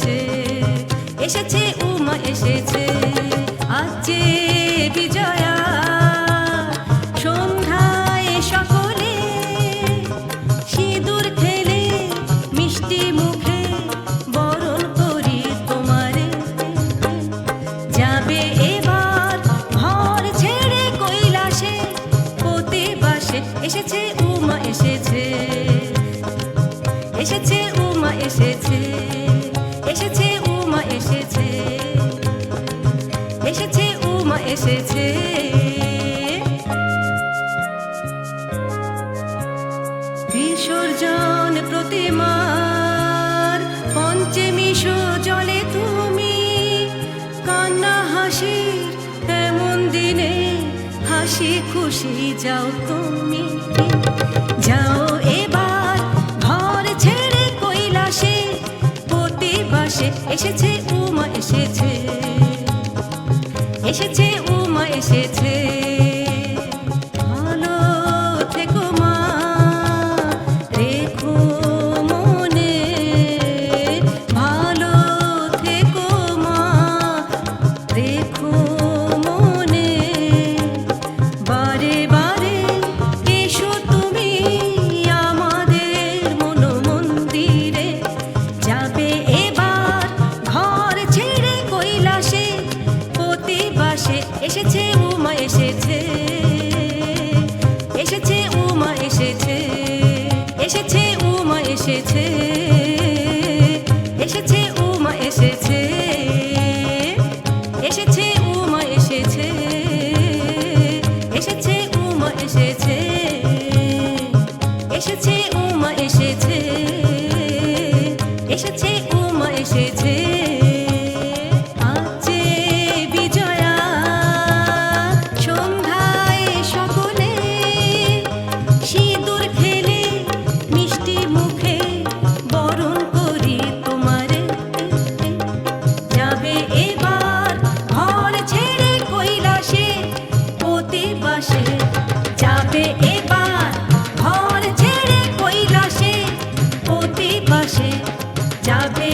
এসেছে, এসেছে উমা এসেছে। আজ যে বিজয়া সন্ধ্যায় সকলে সিঁদুর খেলে মিষ্টি মুখে বরণ করি তোমারে। যাবে এবার ঘর ছেড়ে কৈলাসে পতি বাসে, এসেছে উমা এসেছে, এসেছে উমা এসেছে, এসেছে উমা এসেছে, এসেছে উমা এসেছে। বিসর্জন প্রতিমার পঞ্চমী জলে তুমি কান্না হাসির এমন দিনে হাসি খুশি যাও তুমি। যাও এবার ঘর ছেড়ে কৈলাসে পতি বাসে, এসেছে উমা এসেছে, এসেছে উমা এসেছে। ভালো থেকো মা, রেখো মনে, ভালো থেকো মা, রেখো মনে। বারে বারে এসো তুমি আমাদের মন মন্দিরে। যাবে এবার ঘর ছেড়ে কৈলাসে পতি বাসে, এসেছে উমা এসেছে, এসেছে উমা এসেছে, এসেছে উমা এসেছে, এসেছে উমা এসেছে, এসেছে উমা এসেছে, এসেছে উমা এসেছে, এসেছে উমা এসেছে, এসেছে উমা এসেছে। আজ যে বিজয়া সন্ধ্যায় সকলে সিঁদুর খেলে মিষ্টি মুখে বরণ করি তোমারে। যাবে এবার ঘর ছেড়ে কৈলাসে পতি বাসে, যাবে এবার ঘর ছেড়ে কৈলাসে পতি বাসে, যাবে